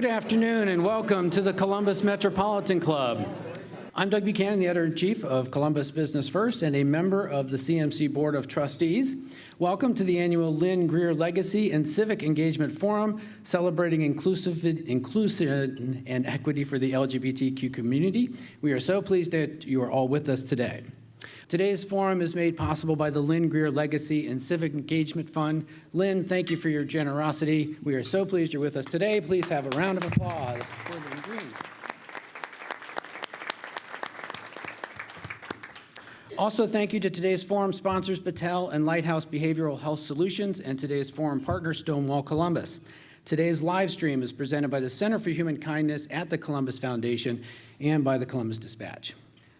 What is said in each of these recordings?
Good afternoon and welcome to the Columbus Metropolitan Club. I'm Doug Buchanan, the Editor-in-Chief of Columbus Business First and a member of the CMC Board of Trustees. Welcome to the annual Lynn, Greer Legacy and Civic Engagement Forum, celebrating inclusion and equity for the LGBTQ community. We are so pleased that you are all with us today. Today's forum is made possible by the Lynn, Greer Legacy and Civic Engagement Fund. Lynn, thank you for your generosity. We are so pleased you're with us today. Please have a round of applause for Lynn Greer. Also, thank you to today's forum sponsors, Battelle and Lighthouse Behavioral Health Solutions, and today's forum partner, Stonewall Columbus. Today's live stream is presented by the Center for Human Kindness at the Columbus Foundation and by the Columbus Dispatch.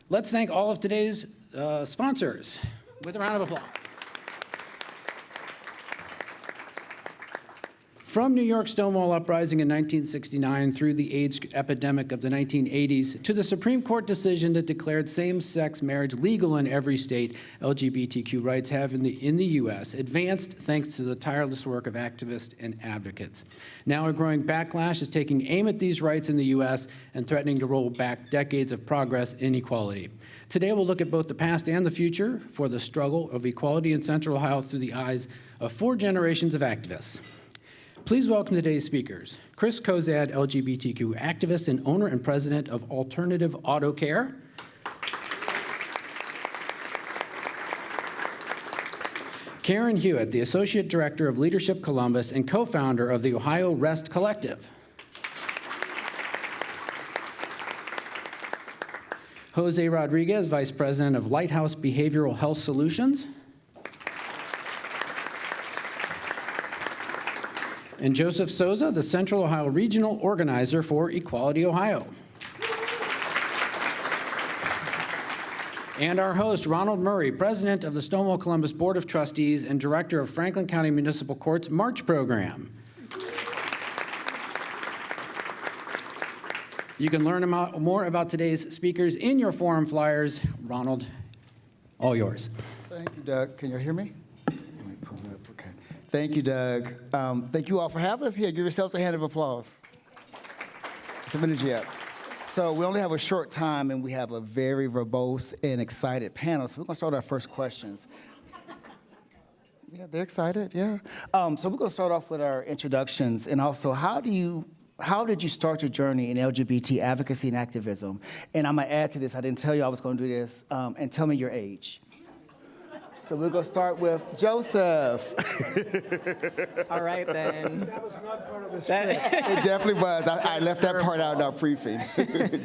Let's thank all of today's sponsors with a round of applause. From New York's Stonewall Uprising in 1969 through the AIDS epidemic of the 1980s to the Supreme Court decision that declared same-sex marriage legal in every state, LGBTQ rights have in the U.S. advanced thanks to the tireless work of activists and advocates. Now a growing backlash is taking aim at these rights in the U.S. and threatening to roll back decades of progress in equality. Today we'll look at both the past and the future for the struggle of equality in Central Ohio through the eyes of 4 generations of activists. Please welcome today's speakers. Chris Cozad, LGBTQ activist and owner and president of Alternative Auto Care. Karen Hewitt, the associate director of Leadership Columbus and co-founder of the Ohio Rest Collective. José Rodriguez, vice president of Lighthouse Behavioral Health Solutions. And Joseph Soza, the Central Ohio Regional Organizer for Equality Ohio. And our host, Ronald Murray, President of the Stonewall Columbus Board of Trustees and Director of Franklin County Municipal Court's March Program. You can learn more about today's speakers in your forum flyers. Ronald, all yours. Thank you, Doug. Can you hear me? Thank you, Doug. Thank you all for having us here. Give yourselves a hand of applause. Some energy up. So we only have a short time, and we have a very verbose and excited panel. So we're going to start our first questions. Yeah, they're excited, yeah. So we're going to start off with our introductions. And also, how did you start your journey in LGBT advocacy and activism? And I'm going to add to this. I didn't tell you I was going to do this. And tell me your age. So we're going to start with Joseph. All right, then. That was not part of the script. It definitely was. I left that part out in our briefing.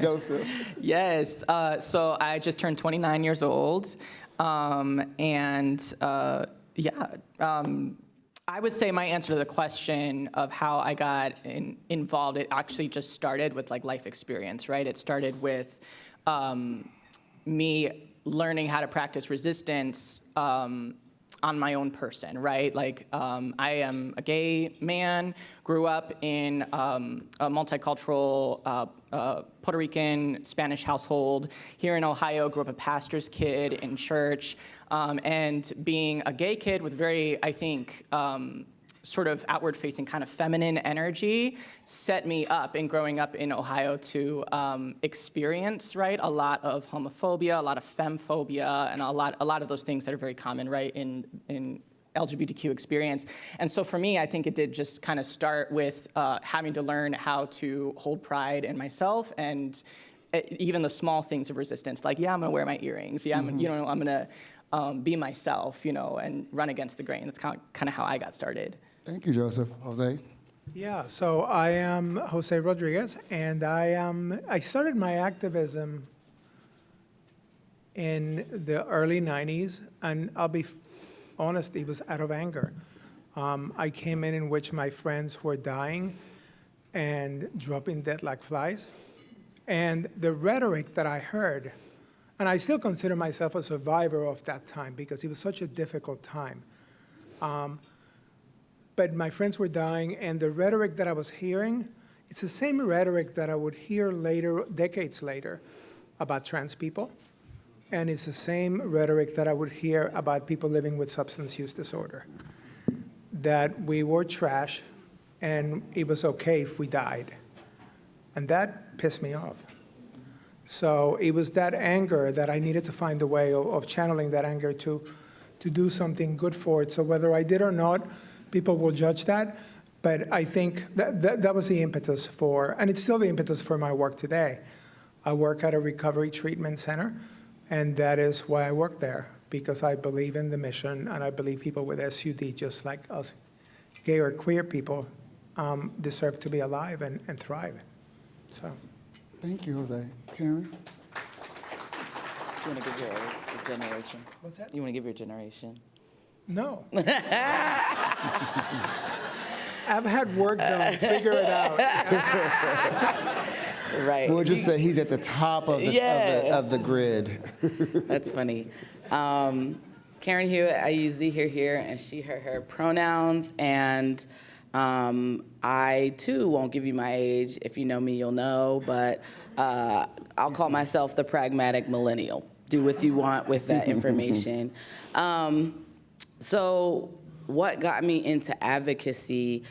Joseph. Yes. So I just turned 29 years old. I would say my answer to the question of how I got involved, it actually just started with life experience, right? It started with me learning how to practice resistance on my own person, right? I am a gay man, grew up in a multicultural Puerto Rican, Spanish household. Here in Ohio, grew up a pastor's kid in church. And being a gay kid with very, I think, sort of outward-facing kind of feminine energy set me up in growing up in Ohio to experience, right, a lot of homophobia, a lot of femphobia, and a lot of those things that are very common, right, in LGBTQ experience. And so for me, I think it did just kind of start with having to learn how to hold pride in myself and even the small things of resistance, like, yeah, I'm gonna wear my earrings, yeah, I'm gonna be myself, and run against the grain. That's kind of how I got started. Thank you, Joseph. Jose? Yeah, so I am José Rodriguez, and I started my activism in the early 90s, and I'll be honest, it was out of anger. I came in which my friends were dying and dropping dead like flies. And the rhetoric that I heard, and I still consider myself a survivor of that time because it was such a difficult time. But my friends were dying, and the rhetoric that I was hearing, it's the same rhetoric that I would hear later, decades later, about trans people. And it's the same rhetoric that I would hear about people living with substance use disorder. That we were trash, and it was okay if we died. And that pissed me off. So it was that anger that I needed to find a way of channeling that anger to do something good for it. So whether I did or not, people will judge that. But I think that was the impetus for, and it's still the impetus for my work today. I work at a recovery treatment center, and that is why I work there, because I believe in the mission, and I believe people with SUD, just like us gay or queer people, deserve to be alive and thrive. So. Thank you, Jose. Karen? You want to give your generation? What's that? You want to give your generation? No. I've had work done. Figure it out. Right. We'll just say he's at the top of the grid. That's funny. Karen Hewitt, I use thee, her, and she, her pronouns. And I, too, won't give you my age. If you know me, you'll know. But I'll call myself the pragmatic millennial. Do what you want with that information. So what got me into advocacy,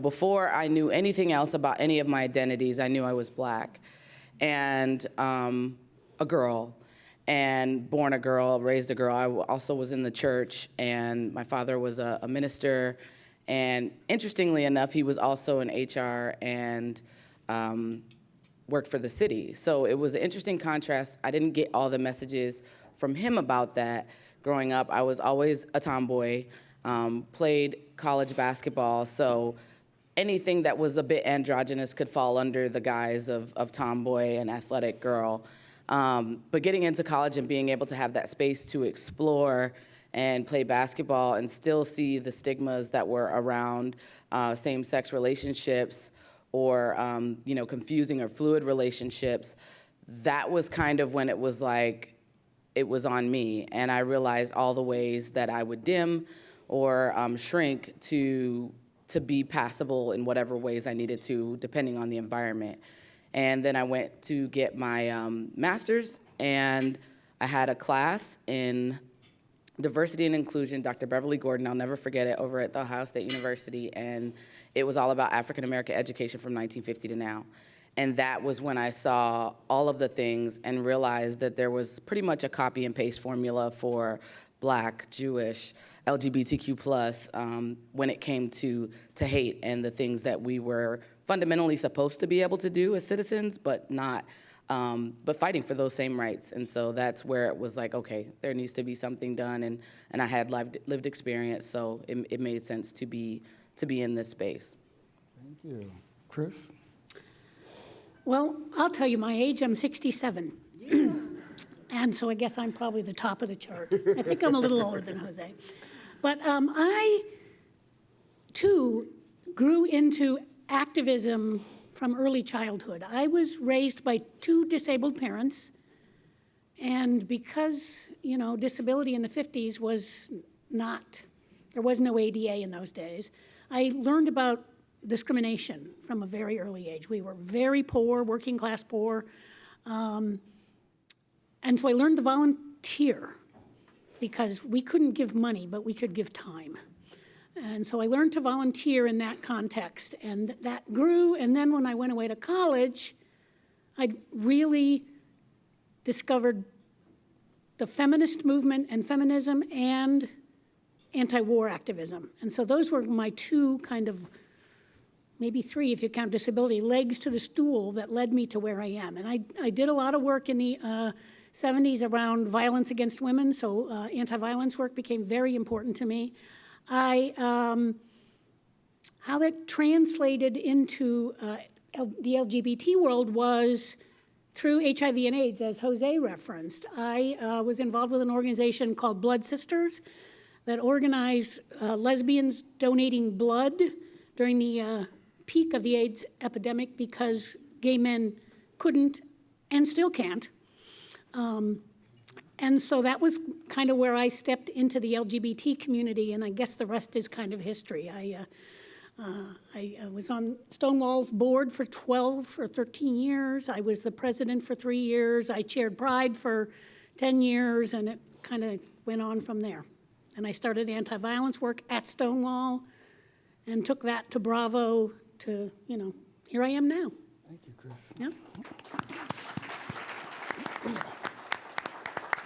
before I knew anything else about any of my identities, I knew I was Black and a girl, and born a girl, raised a girl. I also was in the church, and my father was a minister, and interestingly enough, he was also in HR and worked for the city. So it was an interesting contrast. I didn't get all the messages from him about that. Growing up, I was always a tomboy, played college basketball, so anything that was a bit androgynous could fall under the guise of tomboy and athletic girl. But getting into college and being able to have that space to explore and play basketball and still see the stigmas that were around same-sex relationships or confusing or fluid relationships, that was kind of when it was like, it was on me, and I realized all the ways that I would dim or shrink to be passable in whatever ways I needed to, depending on the environment. And then I went to get my master's, and I had a class in diversity and inclusion, Dr. Beverly Gordon, I'll never forget it, over at the Ohio State University, and it was all about African American education from 1950 to now. And that was when I saw all of the things and realized that there was pretty much a copy and paste formula for Black, Jewish, LGBTQ+, when it came to hate and the things that we were fundamentally supposed to be able to do as citizens, but not, but fighting for those same rights. And so that's where it was like, okay, there needs to be something done, and I had lived experience, so it made sense to be in this space. Thank you. Chris? Well, I'll tell you my age. I'm 67. And so I guess I'm probably the top of the chart. I think I'm a little older than Jose. But I, too, grew into activism from early childhood. I was raised by two disabled parents. And because, disability in the 50s was not, there was no ADA in those days, I learned about discrimination from a very early age. We were very poor, working class poor. And so I learned to volunteer because we couldn't give money, but we could give time. And so I learned to volunteer in that context, and that grew. And then when I went away to college, I really discovered the feminist movement and feminism and anti-war activism. And so those were my two kind of, maybe three if you count disability, legs to the stool that led me to where I am. And I did a lot of work in the 70s around violence against women, so anti-violence work became very important to me. How that translated into the LGBT world was through HIV and AIDS, as Jose referenced. I was involved with an organization called Blood Sisters that organized lesbians donating blood during the peak of the AIDS epidemic because gay men couldn't and still can't. And so that was kind of where I stepped into the LGBT community, and I guess the rest is kind of history. I was on Stonewall's board for 12 or 13 years. I was the president for 3 years. I chaired Pride for 10 years, and it kind of went on from there. And I started anti-violence work at Stonewall and took that to Bravo to, here I am now. Thank you, Yeah.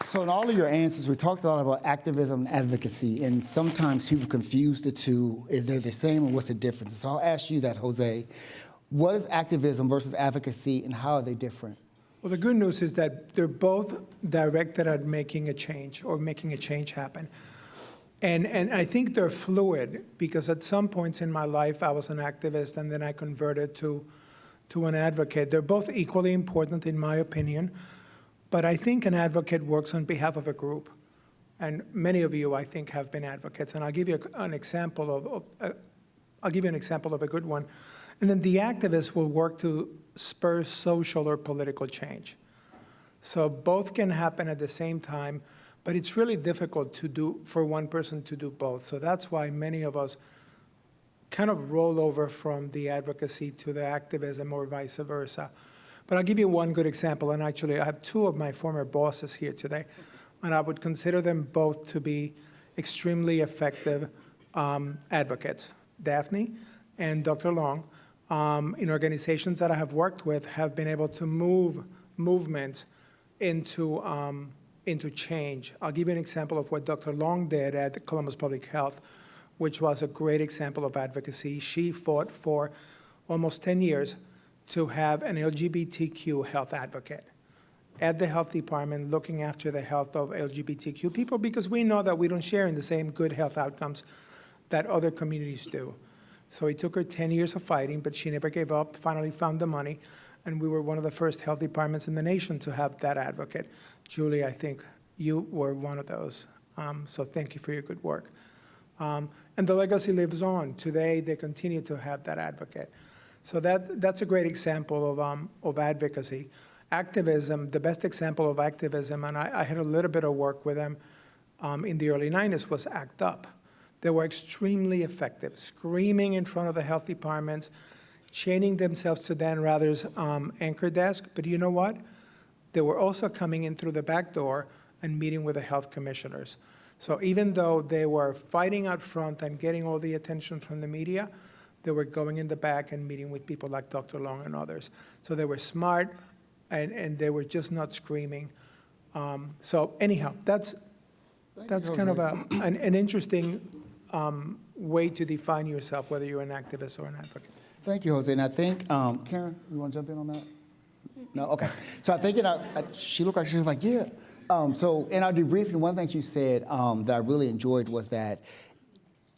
So in all of your answers, we talked a lot about activism and advocacy, and sometimes people confuse the two. If they're the same, and what's the difference? So I'll ask you that, Jose. What is activism versus advocacy, and how are they different? Well, the good news is that they're both directed at making a change or making a change happen. And I think they're fluid because at some points in my life I was an activist and then I converted to an advocate. They're both equally important in my opinion, but I think an advocate works on behalf of a group. And many of you, I think, have been advocates. And I'll give you an example of a good one. And then the activist will work to spur social or political change. So both can happen at the same time, but it's really difficult to do for one person to do both. So that's why many of us kind of roll over from the advocacy to the activism or vice versa. But I'll give you one good example, and actually I have two of my former bosses here today, and I would consider them both to be extremely effective advocates. Daphne and Dr. Long, in organizations that I have worked with, have been able to move movements into change. I'll give you an example of what Dr. Long did at the Columbus Public Health, which was a great example of advocacy. She fought for almost 10 years to have an LGBTQ health advocate at the health department looking after the health of LGBTQ people, because we know that we don't share in the same good health outcomes that other communities do. So it took her 10 years of fighting, but she never gave up, finally found the money, and we were one of the first health departments in the nation to have that advocate. Julie, I think you were one of those, so thank you for your good work. And the legacy lives on. Today, they continue to have that advocate. So that's a great example of advocacy. Activism, the best example of activism, and I had a little bit of work with them in the early 90s, was ACT UP. They were extremely effective, screaming in front of the health departments, chaining themselves to Dan Rather's anchor desk. But you know what? They were also coming in through the back door and meeting with the health commissioners. So even though they were fighting out front and getting all the attention from the media, they were going in the back and meeting with people like Dr. Long and others. So they were smart, and they were just not screaming. So anyhow, that's kind of an interesting way to define yourself, whether you're an activist or an advocate. Thank you, Jose. And I think, Karen, you want to jump in on that? No? Okay. So I think she looked like she was like, yeah. So in our debriefing, one of the things you said that I really enjoyed was that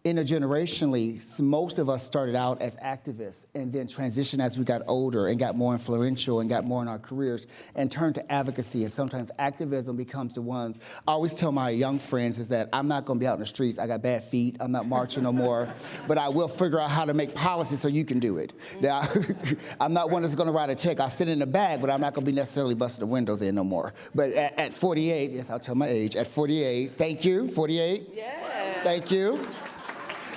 intergenerationally, most of us started out as activists and then transitioned as we got older and got more influential and got more in our careers and turned to advocacy. And sometimes activism becomes the ones. I always tell my young friends is that I'm not going to be out in the streets. I got bad feet. I'm not marching no more. But I will figure out how to make policy so you can do it. Now, I'm not one that's going to write a check. I'll sit in the back, but I'm not going to be necessarily busting the windows in no more. But at 48, yes, I'll tell my age. At 48, thank you, 48. Yeah. Thank you.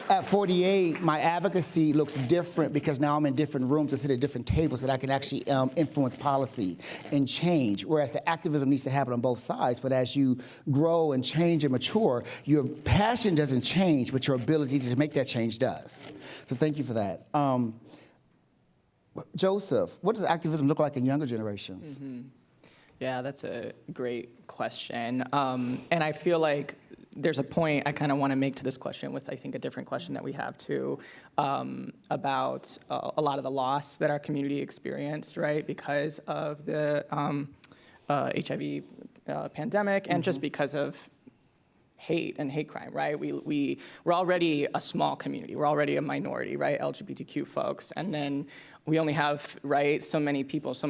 At 48, my advocacy looks different because now I'm in different rooms and sit at different tables that I can actually influence policy and change, whereas the activism needs to happen on both sides. But as you grow and change and mature, your passion doesn't change, but your ability to make that change does. So thank you for that. Joseph, what does activism look like in younger generations? Mm-hmm. Yeah, that's a great question. And I feel like there's a point I kind of want to make to this question with, I think, a different question that we have too, about a lot of the loss that our community experienced, right, because of the HIV pandemic and just because of hate and hate crime, right? We're already a small community. We're already a minority, right, LGBTQ folks. And then we only have, right, so many people, so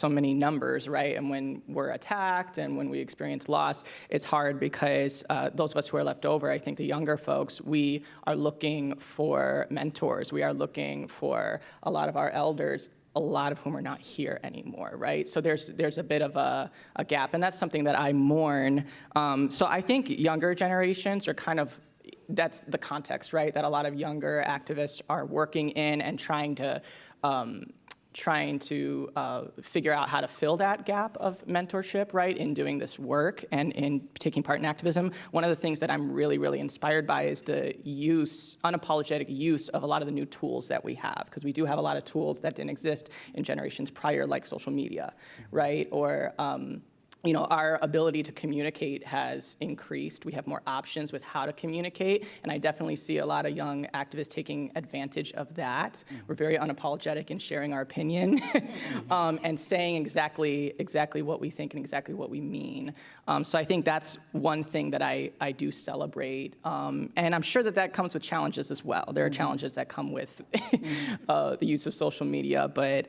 many numbers, right? And when we're attacked and when we experience loss, it's hard because those of us who are left over, I think the younger folks, we are looking for mentors. We are looking for a lot of our elders, a lot of whom are not here anymore, right? So there's a bit of a gap, and that's something that I mourn. So I think younger generations are kind of, that's the context, right? That a lot of younger activists are working in and trying trying to figure out how to fill that gap of mentorship, right, in doing this work and in taking part in activism. One of the things that I'm really, really inspired by is the unapologetic use of a lot of the new tools that we have, because we do have a lot of tools that didn't exist in generations prior, like social media, right, or our ability to communicate has increased. We have more options with how to communicate, and I definitely see a lot of young activists taking advantage of that. We're very unapologetic in sharing our opinion and saying exactly what we think and exactly what we mean. So I think that's one thing that I do celebrate, and I'm sure that comes with challenges as well. There are challenges that come with the use of social media, but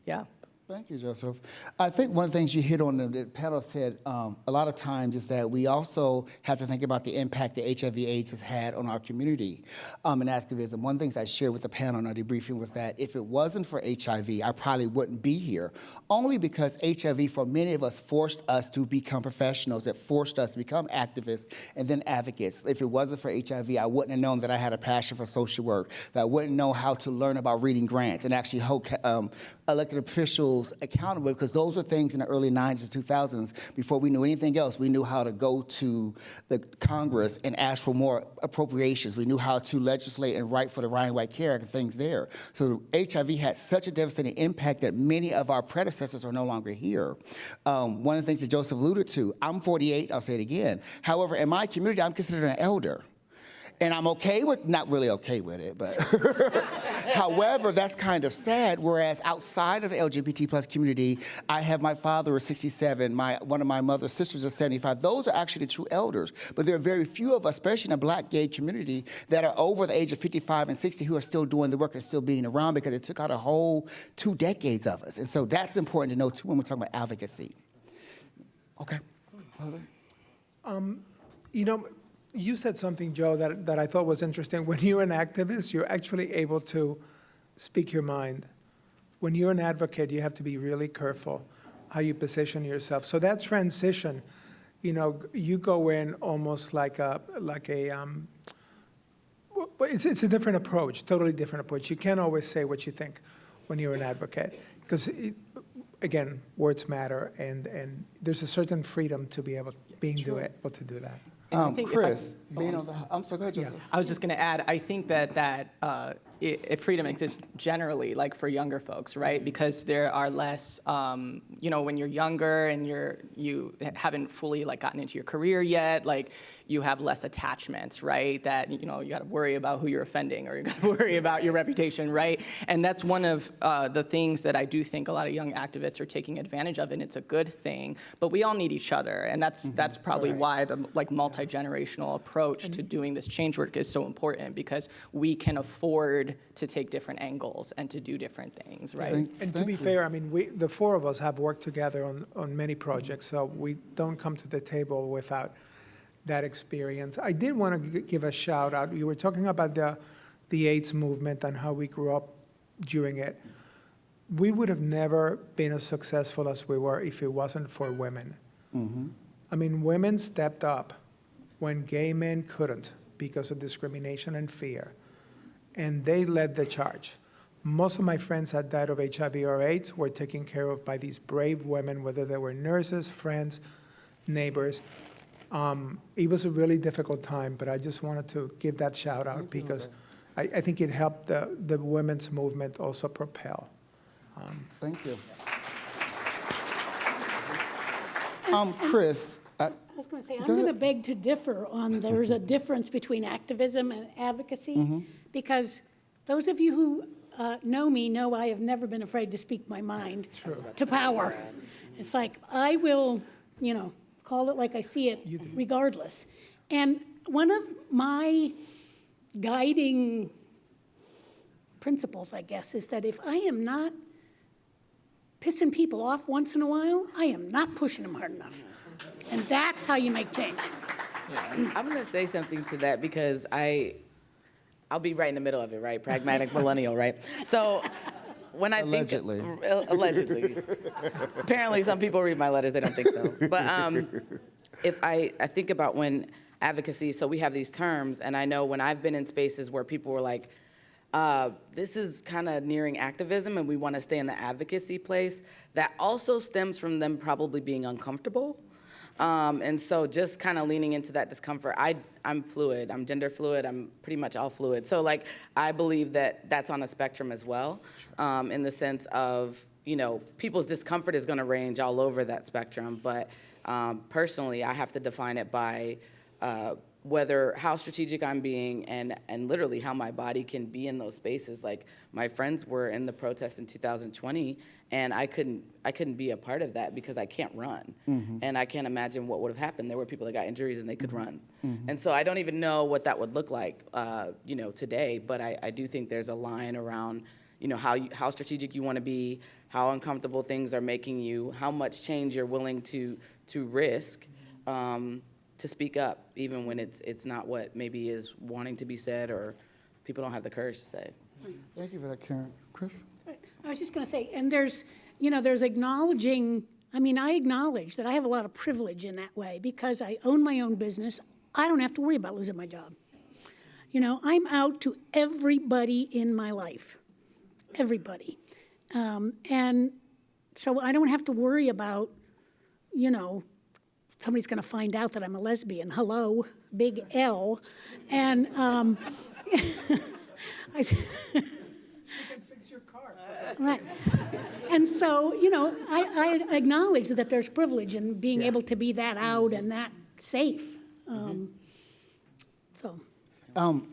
yeah. Thank you, Joseph. I think one of the things you hit on, the panel said a lot of times, is that we also have to think about the impact that HIV/AIDS has had on our community and activism. One of the things I shared with the panel in our debriefing was that if it wasn't for HIV, I probably wouldn't be here, only because HIV, for many of us, forced us to become professionals. It forced us to become activists and then advocates. If it wasn't for HIV, I wouldn't have known that I had a passion for social work, that I wouldn't know how to learn about reading grants and actually hold elected officials accountable, because those are things in the early 90s and 2000s, before we knew anything else. We knew how to go to the Congress and ask for more appropriations. We knew how to legislate and write for the Ryan White Care Act and things there. So HIV had such a devastating impact that many of our predecessors are no longer here. One of the things that Joseph alluded to, I'm 48, I'll say it again. However, in my community, I'm considered an elder. And I'm not really okay with it, but however, that's kind of sad, whereas outside of the LGBT plus community, I have my father is 67, one of my mother's sisters is 75. Those are actually the true elders, but there are very few of us, especially in the Black gay community, that are over the age of 55 and 60 who are still doing the work and still being around, because it took out a whole 2 decades of us. And so that's important to know too when we're talking about advocacy. Okay. You said something, Joe, that I thought was interesting. When you're an activist, you're actually able to speak your mind. When you're an advocate, you have to be really careful how you position yourself. So that transition, you go in almost it's a different approach, totally different approach. You can't always say what you think when you're an advocate, because again, words matter, and there's a certain freedom to be able to do that. Chris, I'm sorry, go ahead, Joseph. I was just going to add, I think that freedom exists generally, like for younger folks, right? Because there are less, when you're younger and you haven't fully gotten into your career yet, you have less attachments, right? That, you got to worry about who you're offending, or you got to worry about your reputation, right? And that's one of the things that I do think a lot of young activists are taking advantage of, and it's a good thing. But we all need each other, and that's probably why the multi-generational approach to doing this change work is so important, because we can afford to take different angles and to do different things, right? And to be fair, the 4 of us have worked together on many projects, so we don't come to the table without that experience. I did want to give a shout out. You were talking about the AIDS movement and how we grew up during it. We would have never been as successful as we were if it wasn't for women. Mm-hmm. Women stepped up when gay men couldn't because of discrimination and fear, and they led the charge. Most of my friends that died of HIV or AIDS were taken care of by these brave women, whether they were nurses, friends, neighbors. It was a really difficult time, but I just wanted to give that shout out, because I think it helped the women's movement also propel. Thank you. Chris. I was going to say, I'm going to beg to differ on there's a difference between activism and advocacy, because those of you who know me know I have never been afraid to speak my mind to power. It's like, I will, call it like I see it, regardless. And one of my guiding principles, I guess, is that if I am not pissing people off once in a while, I am not pushing them hard enough. And that's how you make change. Yeah. I'm going to say something to that, because I'll be right in the middle of it, right? Pragmatic millennial, right? So when I allegedly. Allegedly. Apparently some people read my letters, they don't think so. But if I think about when advocacy, so we have these terms, and I know when I've been in spaces where people were like, this is kind of nearing activism, and we want to stay in the advocacy place. That also stems from them probably being uncomfortable. And so just kind of leaning into that discomfort. I'm fluid. I'm gender fluid. I'm pretty much all fluid. So like, I believe that that's on a spectrum as well, in the sense of, you know, people's discomfort is going to range all over that spectrum. But personally, I have to define it by how strategic I'm being and literally how my body can be in those spaces. Like, my friends were in the protest in 2020, and I couldn't be a part of that because I can't run. And I can't imagine what would have happened. There were people that got injuries and they could run. And so I don't even know what that would look like, you know, today. But I do think there's a line around, you know, how strategic you want to be, how uncomfortable things are making you, how much change you're willing to risk to speak up, even when it's not what maybe is wanting to be said or people don't have the courage to say. Thank you for that, Karen. Chris? I was just going to say, and there's acknowledging, I mean, I acknowledge that I have a lot of privilege in that way because I own my own business. I don't have to worry about losing my job. You know, I'm out to everybody in my life, everybody. And so I don't have to worry about, you know, somebody's going to find out that I'm a lesbian. Hello, big L. And I said, You can fix your car. right. And so, you know, I acknowledge that there's privilege in being able to be that out and that safe.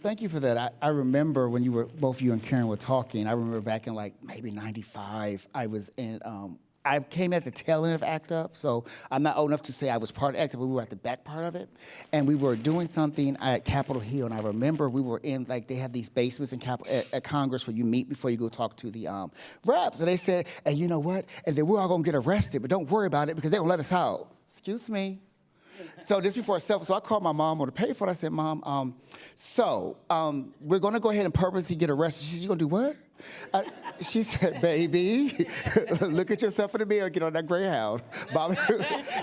Thank you for that. I remember when both you and Karen were talking, I remember back in like maybe 95, I was in, I came at the tail end of ACT UP, so I'm not old enough to say I was part of ACT UP, but we were at the back part of it. And we were doing something at Capitol Hill, and I remember we were in, like, they have these basements in at Congress where you meet before you go talk to the reps. And they said, and you know what? And then we're all gonna get arrested, but don't worry about it because they're gonna let us out. Excuse me. So this before itself, so I called my mom on the payphone. I said, Mom, we're gonna go ahead and purposely get arrested. She said, you gonna do what? She said, baby, look at yourself in the mirror, get on that Greyhound.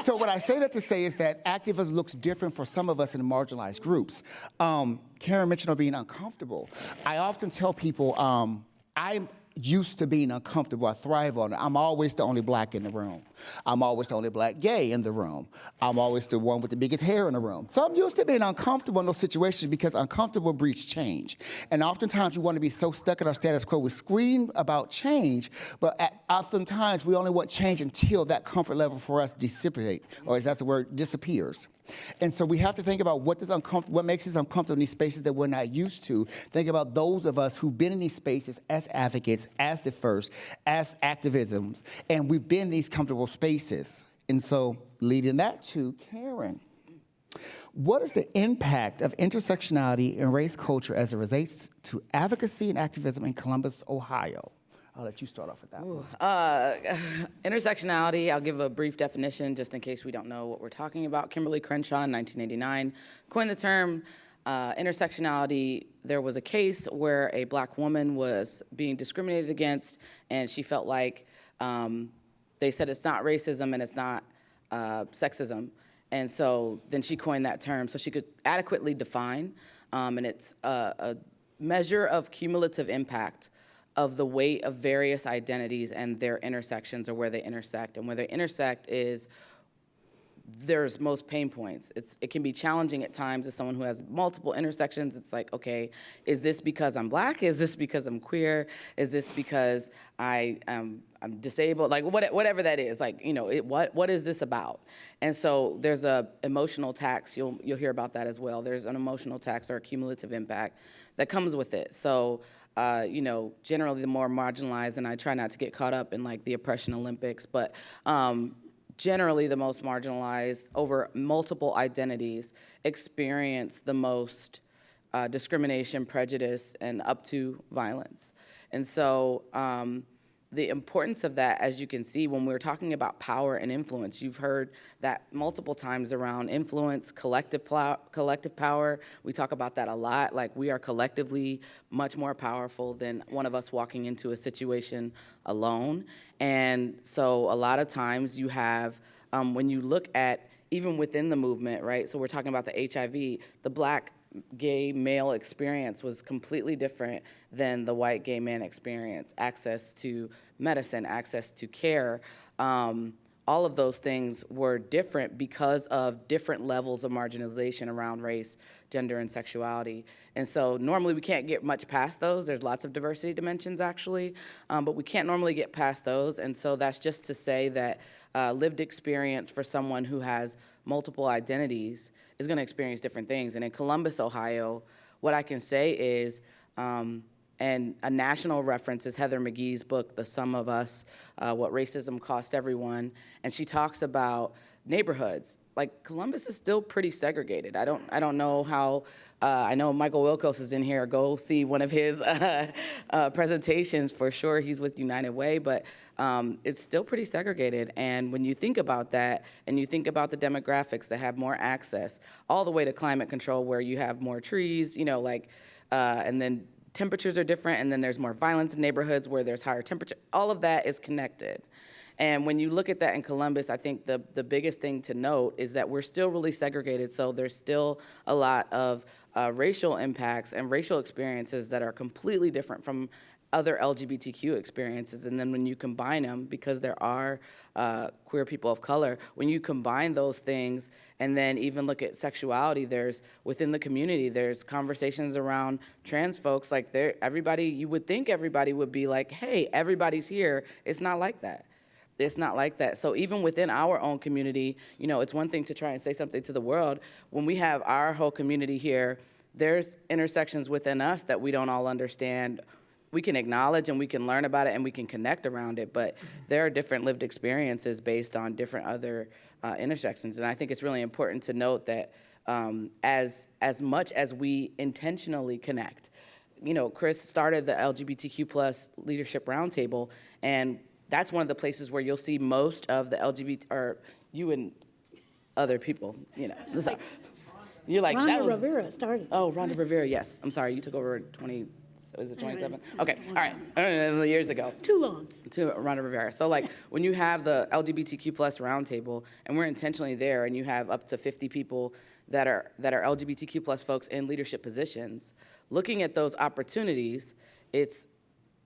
So what I say that to say is that activism looks different for some of us in marginalized groups. Karen mentioned being uncomfortable. I often tell people, I'm used to being uncomfortable. I thrive on it. I'm always the only black in the room. I'm always the only black gay in the room. I'm always the one with the biggest hair in the room. So I'm used to being uncomfortable in those situations because uncomfortable breeds change. And oftentimes we want to be so stuck in our status quo, we scream about change, but oftentimes we only want change until that comfort level for us dissipates, or that's the word, disappears. And so we have to think about what makes us uncomfortable in these spaces that we're not used to. Think about those of us who've been in these spaces as advocates, as the first, as activisms, and we've been in these comfortable spaces. And so leading that to Karen. What is the impact of intersectionality and race culture as it relates to advocacy and activism in Columbus, Ohio? I'll let you start off with that one. Intersectionality, I'll give a brief definition just in case we don't know what we're talking about. Kimberly Crenshaw in 1989 coined the term intersectionality. There was a case where a black woman was being discriminated against, and she felt like they said it's not racism and it's not sexism. And so then she coined that term so she could adequately define, and it's a measure of cumulative impact of the weight of various identities and their intersections or where they intersect. And where they intersect is there's most pain points. It can be challenging at times as someone who has multiple intersections. It's like, okay, is this because I'm black? Is this because I'm queer? Is this because I'm disabled? Like whatever that is, like, you know, what is this about? And so there's a emotional tax. You'll hear about that as well. There's an emotional tax or a cumulative impact that comes with it. So, you know, generally the more marginalized, and I try not to get caught up in like the oppression Olympics, but generally the most marginalized over multiple identities experience the most discrimination, prejudice, and up to violence. And so the importance of that, as you can see, when we're talking about power and influence, you've heard that multiple times around influence, collective power. We talk about that a lot. Like, we are collectively much more powerful than one of us walking into a situation alone. And so a lot of times you have, when you look at, even within the movement, right? So we're talking about the HIV, the black gay male experience was completely different than the white gay man experience. Access to medicine, access to care, all of those things were different because of different levels of marginalization around race, gender, and sexuality. And so normally we can't get much past those. There's lots of diversity dimensions actually, but we can't normally get past those. And so that's just to say that lived experience for someone who has multiple identities is gonna experience different things. And in Columbus, Ohio, what I can say is, and a national reference is Heather McGee's book, The Sum of Us, What Racism Cost Everyone. And she talks about neighborhoods. Like Columbus is still pretty segregated. I don't know how, I know Michael Wilkos is in here. Go see one of his presentations for sure. He's with United Way, but it's still pretty segregated. And when you think about that, and you think about the demographics that have more access, all the way to climate control where you have more trees, you know, like, and then temperatures are different, and then there's more violence in neighborhoods where there's higher temperature. All of that is connected. And when you look at that in Columbus, I think the biggest thing to note is that we're still really segregated, so there's still a lot of racial impacts and racial experiences that are completely different from other LGBTQ experiences. And then when you combine them, because there are queer people of color, when you combine those things and then even look at sexuality, there's, within the community, there's conversations around trans folks, like everybody, you would think everybody would be like, hey, everybody's here. It's not like that. It's not like that. So even within our own community, you know, it's one thing to try and say something to the world. When we have our whole community here, there's intersections within us that we don't all understand. We can acknowledge and we can learn about it and we can connect around it, but there are different lived experiences based on different other intersections. And I think it's really important to note that as much as we intentionally connect, you know, Chris started the LGBTQ plus leadership roundtable, and that's one of the places where you'll see most of the LGBT, or you and other people, you know. So, you're like, Rhonda that was, Rivera started. oh, Rhonda Rivera, yes. I'm sorry, you took over 20, was it 27? Okay, all right, years ago. Too long. To Ronald Rivera. So like when you have the LGBTQ plus roundtable and we're intentionally there and you have up to 50 people that are LGBTQ plus folks in leadership positions, looking at those opportunities, it's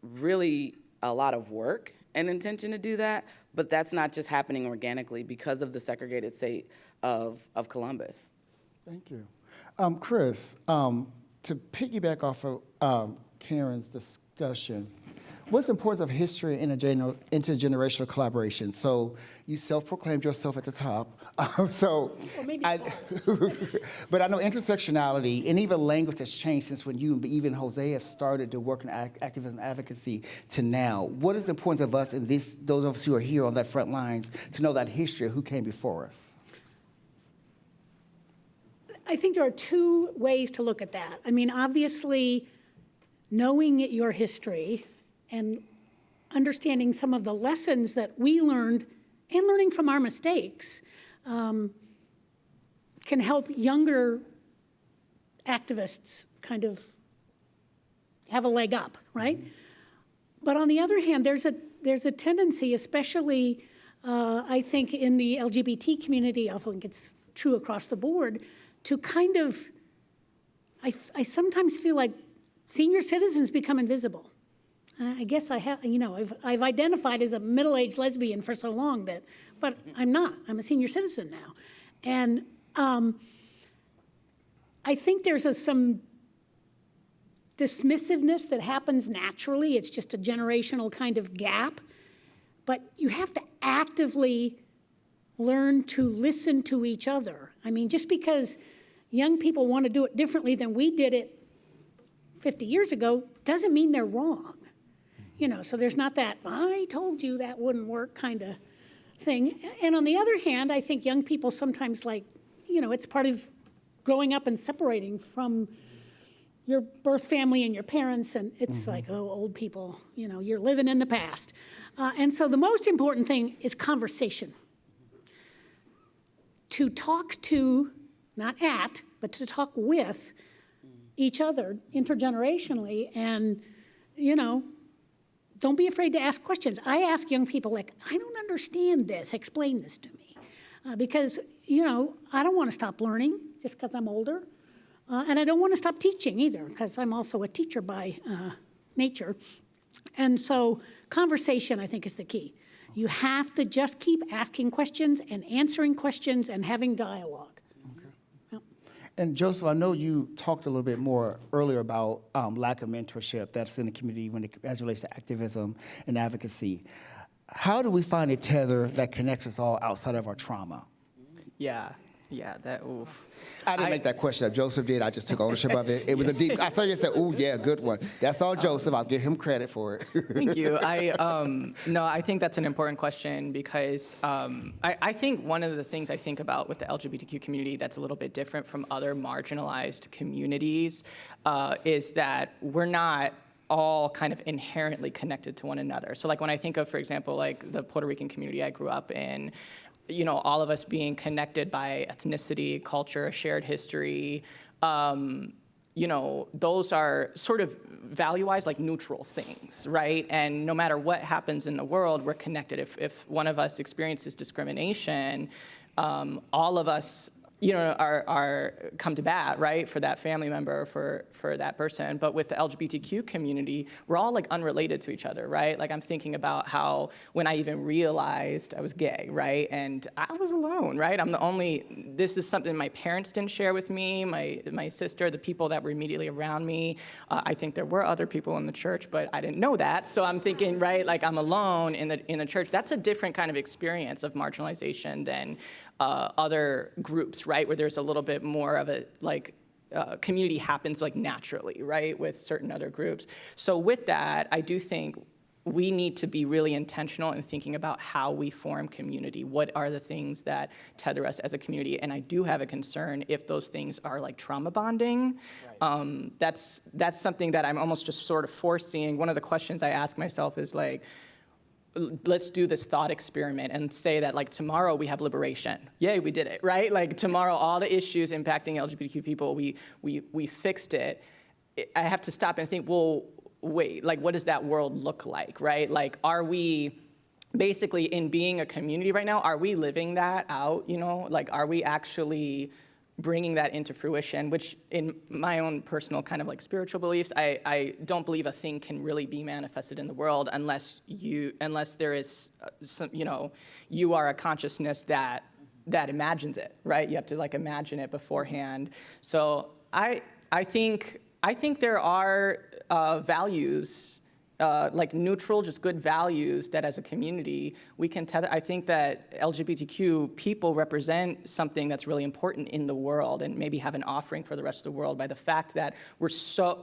really a lot of work and intention to do that, but that's not just happening organically because of the segregated state of Columbus. Thank you. Chris, to piggyback off of Karen's discussion, what's the importance of history and intergenerational collaboration? So you self-proclaimed yourself at the top. Well, maybe but I know intersectionality and even language has changed since when you and even José have started to work in activism and advocacy to now. What is the importance of us and those of us who are here on that front lines to know that history of who came before us? I think there are two ways to look at that. I mean, obviously, knowing your history and understanding some of the lessons that we learned and learning from our mistakes can help younger activists kind of have a leg up, right? But on the other hand, there's a tendency, especially I think in the LGBT community, I think it's true across the board, to kind of, I sometimes feel like senior citizens become invisible. I guess I have, you know, I've identified as a middle-aged lesbian for so long that, but I'm not. I'm a senior citizen now. And I think there's some dismissiveness that happens naturally. It's just a generational kind of gap. But you have to actively learn to listen to each other. I mean, just because young people want to do it differently than we did it 50 years ago doesn't mean they're wrong. You know, so there's not that, I told you that wouldn't work kind of thing. And on the other hand, I think young people sometimes like, you know, it's part of growing up and separating from your birth family and your parents, and it's like, oh, old people, you know, you're living in the past. And so the most important thing is conversation. To talk to, not at, but to talk with each other intergenerationally, and, you know, don't be afraid to ask questions. I ask young people, like, I don't understand this, explain this to me. Because, you know, I don't want to stop learning just because I'm older. And I don't want to stop teaching either, because I'm also a teacher by nature. And so conversation, I think, is the key. You have to just keep asking questions and answering questions and having dialogue. Yep. And Joseph, I know you talked a little bit more earlier about lack of mentorship that's in the community as it relates to activism and advocacy. How do we find a tether that connects us all outside of our trauma? Yeah, that, oof. I didn't make that question up. Joseph did. I just took ownership of it. It was a deep. I saw you said, "Ooh, yeah, good one." That's all Joseph. I'll give him credit for it. Thank you. I think that's an important question because I think one of the things I think about with the LGBTQ community that's a little bit different from other marginalized communities is that we're not all kind of inherently connected to one another. So like when I think of, for example, like the Puerto Rican community I grew up in, you know, all of us being connected by ethnicity, culture, shared history, you know, those are sort of value-wise like neutral things, right? And no matter what happens in the world, we're connected. If one of us experiences discrimination, all of us, you know, are come to bat, right, for that family member, for that person. But with the LGBTQ community, we're all like unrelated to each other, right? Like I'm thinking about how when I even realized I was gay, right, and I was alone, right? I'm the only. This is something my parents didn't share with me, my sister, the people that were immediately around me. I think there were other people in the church, but I didn't know that. So I'm thinking, right, like I'm alone in the church. That's a different kind of experience of marginalization than other groups, right, where there's a little bit more of a like community happens like naturally, right, with certain other groups. So with that, I do think we need to be really intentional in thinking about how we form community. What are the things that tether us as a community? And I do have a concern if those things are like trauma bonding. Right. That's something that I'm almost just sort of foreseeing. One of the questions I ask myself is like, let's do this thought experiment and say that like tomorrow we have liberation. Yay, we did it, right? Like tomorrow all the issues impacting LGBTQ people, we fixed it. I have to stop and think, well, wait, like what does that world look like, right? Like are we basically in being a community right now, are we living that out, you know? Like are we actually bringing that into fruition, which in my own personal kind of like spiritual beliefs, I don't believe a thing can really be manifested in the world unless there is some, you know, you are a consciousness that imagines it, right? You have to like imagine it beforehand. So I think there are values, like neutral, just good values that as a community we can tether. I think that LGBTQ people represent something that's really important in the world and maybe have an offering for the rest of the world by the fact that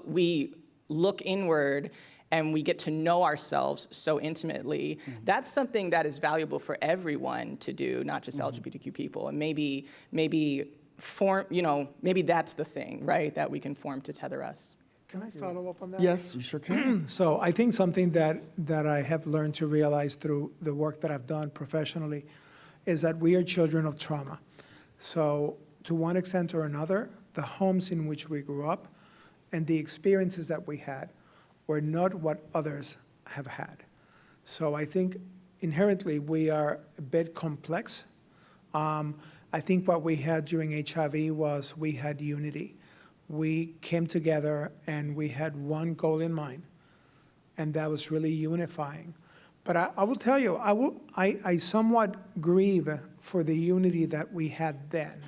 we look inward and we get to know ourselves so intimately. Mm-hmm. That's something that is valuable for everyone to do, not just LGBTQ people. And maybe form, you know, maybe that's the thing, right, that we can form to tether us. Can I follow up on that? Yes, you sure can. So I think something that I have learned to realize through the work that I've done professionally is that we are children of trauma. So to one extent or another, the homes in which we grew up and the experiences that we had were not what others have had. So I think inherently we are a bit complex. I think what we had during HIV was we had unity. We came together and we had one goal in mind, and that was really unifying. But I will tell you, I somewhat grieve for the unity that we had then.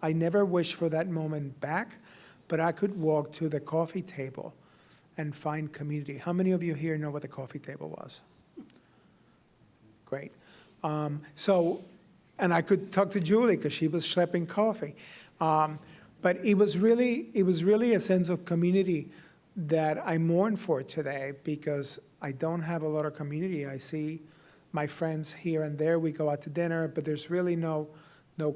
I never wish for that moment back, but I could walk to the coffee table and find community. How many of you here know what the coffee table was? Great. And I could talk to Julie because she was schlepping coffee. But it was really a sense of community that I mourn for today because I don't have a lot of community. I see my friends here and there. We go out to dinner, but there's really no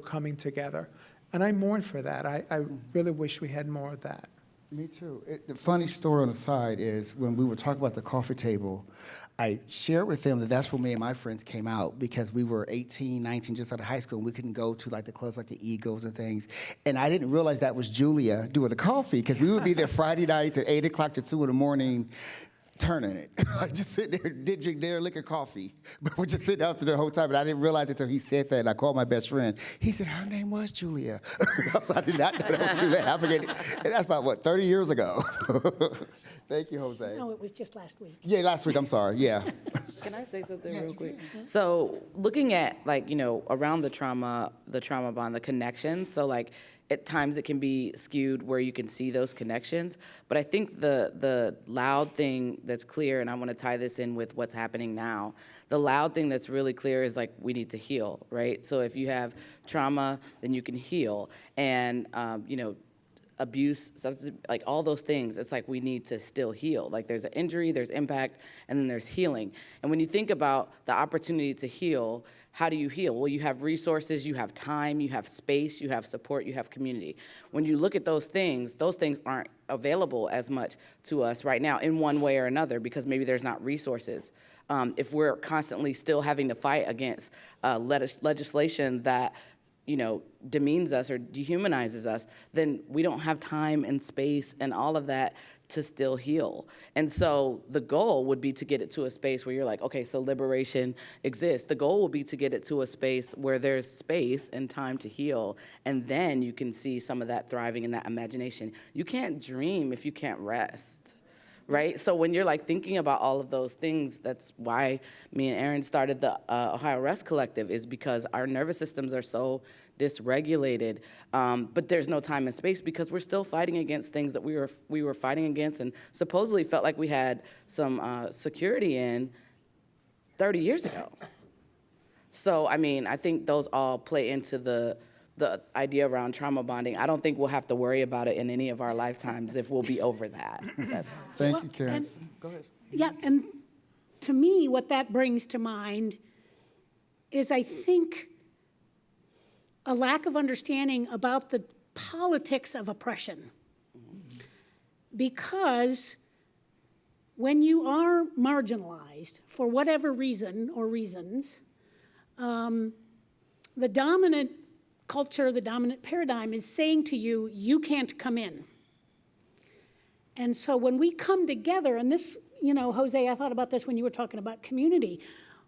coming together. And I mourn for that. I really wish we had more of that. Me too. The funny story on the side is when we were talking about the coffee table, I shared with them that that's where me and my friends came out because we were 18, 19, just out of high school, and we couldn't go to like the clubs like the Eagles and things. And I didn't realize that was Julia doing the coffee because we would be there Friday nights at 8 o'clock to 2 in the morning turning it. Like just sitting there, did drink their liquor coffee. But we're just sitting out there the whole time, and I didn't realize it until he said that, and I called my best friend. He said, her name was Julia. I did not know that was Julia. I forget it. And that's about, 30 years ago. Thank you, Jose. No, it was just last week. Yeah, last week, I'm sorry, yeah. Can I say something real quick? So looking at around the trauma bond, the connections, so at times it can be skewed where you can see those connections, but I think the loud thing that's clear, and I want to tie this in with what's happening now, the loud thing that's really clear is we need to heal, right? So if you have trauma, then you can heal, and abuse, substance, all those things, it's we need to still heal. There's an injury, there's impact, and then there's healing. And when you think about the opportunity to heal, how do you heal? Well, you have resources, you have time, you have space, you have support, you have community. When you look at those things aren't available as much to us right now in one way or another because maybe there's not resources. If we're constantly still having to fight against legislation that demeans us or dehumanizes us, then we don't have time and space and all of that to still heal. And so the goal would be to get it to a space where you're okay, so liberation exists. The goal will be to get it to a space where there's space and time to heal, and then you can see some of that thriving in that imagination. You can't dream if you can't rest. Right? So when you're thinking about all of those things, that's why me and Aaron started the Ohio Rest Collective, is because our nervous systems are so dysregulated, but there's no time and space because we're still fighting against things that we were fighting against and supposedly felt like we had some security in 30 years ago. So, I think those all play into the idea around trauma bonding. I don't think we'll have to worry about it in any of our lifetimes if we'll be over that. Thank you, Karen. Go ahead. Yeah, and to me, what that brings to mind is, I think, a lack of understanding about the politics of oppression. Because when you are marginalized, for whatever reason or reasons, the dominant culture, the dominant paradigm is saying to you, you can't come in. And so when we come together, and this, Jose, I thought about this when you were talking about community.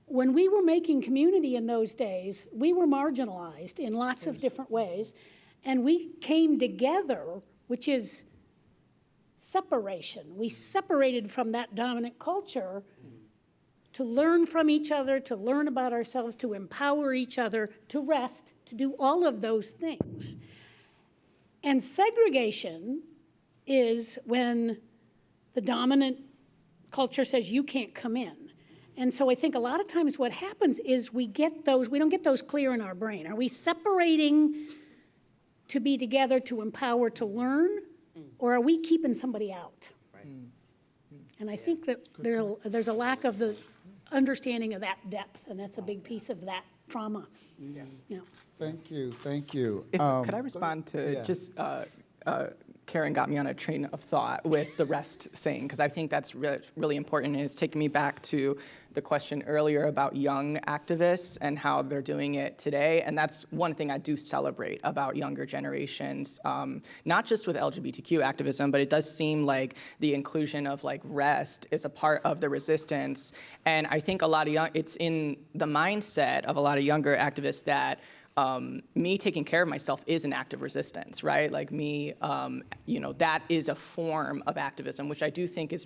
When we were making community in those days, we were marginalized in lots of different ways, and we came together, which is separation. We separated from that dominant culture to learn from each other, to learn about ourselves, to empower each other, to rest, to do all of those things. And segregation is when the dominant culture says you can't come in. And so I think a lot of times what happens is we don't get those clear in our brain. Are we separating to be together, to empower, to learn, or are we keeping somebody out? Right. And I think that there's a lack of the understanding of that depth, and that's a big piece of that trauma. Yeah. Thank you, thank you. Could I respond to just Karen got me on a train of thought with the rest thing, because I think that's really important, and it's taking me back to the question earlier about young activists and how they're doing it today. And that's one thing I do celebrate about younger generations, not just with LGBTQ activism, but it does seem like the inclusion of rest is a part of the resistance. And I think it's in the mindset of a lot of younger activists that me taking care of myself is an act of resistance, right? That is a form of activism, which I do think is,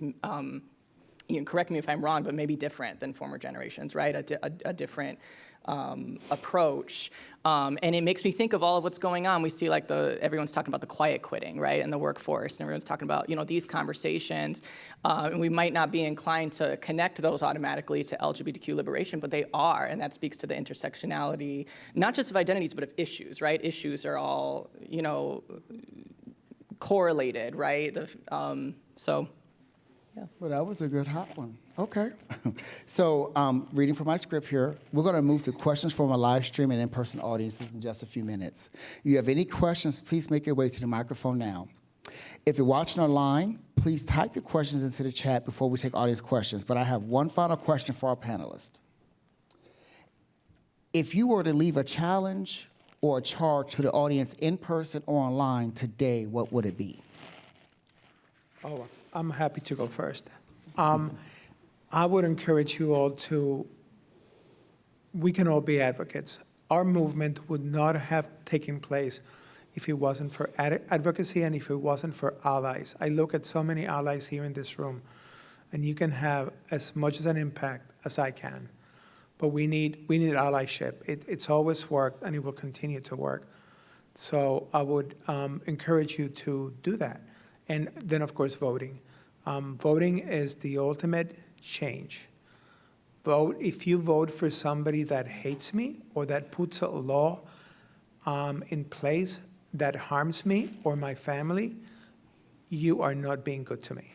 you can correct me if I'm wrong, but maybe different than former generations, right? A different approach. And it makes me think of all of what's going on. We see everyone's talking about the quiet quitting, right, in the workforce, and everyone's talking about, these conversations. And we might not be inclined to connect those automatically to LGBTQ liberation, but they are, and that speaks to the intersectionality, not just of identities, but of issues, right? Issues are all, correlated, right? Yeah. Well, that was a good hot one. Okay. So reading from my script here, we're going to move to questions from a live stream and in-person audiences in just a few minutes. If you have any questions, please make your way to the microphone now. If you're watching online, please type your questions into the chat before we take audience questions. But I have one final question for our panelists. If you were to leave a challenge or a charge to the audience in person or online today, what would it be? Oh, I'm happy to go first. I would encourage you all we can all be advocates. Our movement would not have taken place if it wasn't for advocacy and if it wasn't for allies. I look at so many allies here in this room, and you can have as much as an impact as I can. But we need allyship. It's always worked, and it will continue to work. So I would encourage you to do that. And then, of course, voting. Voting is the ultimate change. Vote. If you vote for somebody that hates me or that puts a law in place that harms me or my family, you are not being good to me.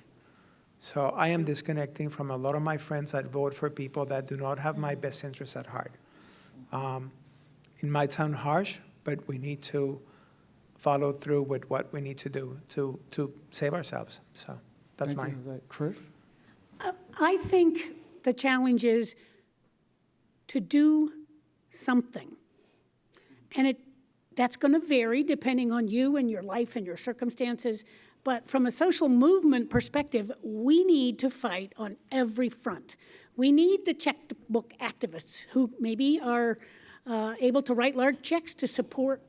So I am disconnecting from a lot of my friends that vote for people that do not have my best interests at heart. It might sound harsh, but we need to follow through with what we need to do to save ourselves. So that's Thank you mine. for that. Chris? I think the challenge is to do something. And that's going to vary depending on you and your life and your circumstances. But from a social movement perspective, we need to fight on every front. We need the checkbook activists who maybe are able to write large checks to support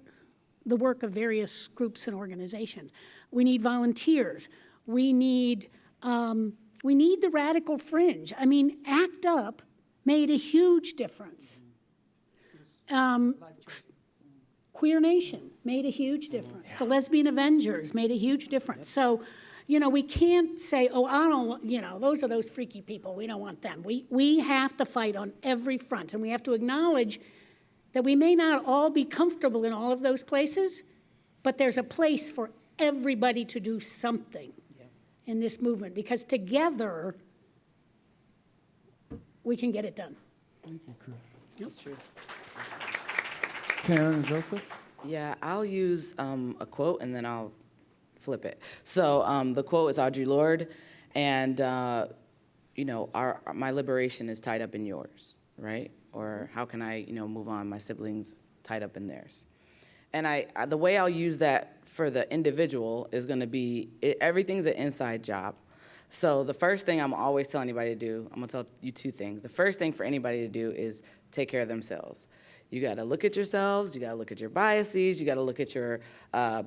the work of various groups and organizations. We need volunteers. We need the radical fringe. I mean, ACT UP made a huge difference. Queer Nation made a huge difference. The Lesbian Avengers made a huge difference. So, we can't say, oh, I don't, those are those freaky people. We don't want them. We have to fight on every front, and we have to acknowledge that we may not all be comfortable in all of those places, but there's a place for everybody to do something in this movement, because together we can get it done. Thank you, Chris. That's true. Karen and Joseph? Yeah, I'll use a quote and then I'll flip it. So the quote is Audre Lorde, and my liberation is tied up in yours, right? Or how can I, move on? My siblings tied up in theirs. And the way I'll use that for the individual is going to be everything's an inside job. So the first thing I'm always telling anybody to do, I'm going to tell you two things. The first thing for anybody to do is take care of themselves. You got to look at yourselves. You got to look at your biases. You got to look at your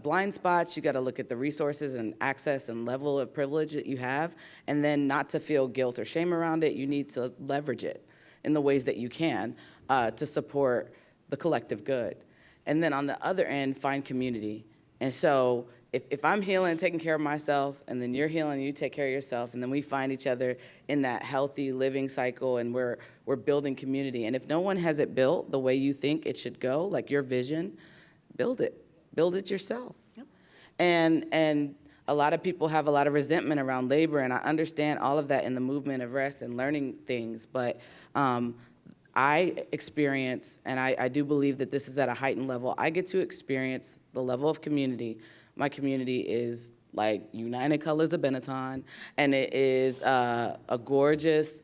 blind spots. You got to look at the resources and access and level of privilege that you have. And then not to feel guilt or shame around it, you need to leverage it in the ways that you can to support the collective good. And then on the other end, find community. And so if I'm healing, taking care of myself, and then you're healing, you take care of yourself, and then we find each other in that healthy living cycle, and we're building community. And if no one has it built the way you think it should go, like your vision, build it. Build it yourself. Yep. And a lot of people have a lot of resentment around labor, and I understand all of that in the movement of rest and learning things, but I experience, and I do believe that this is at a heightened level, I get to experience the level of community. My community is like United Colors of Benetton, and it is a gorgeous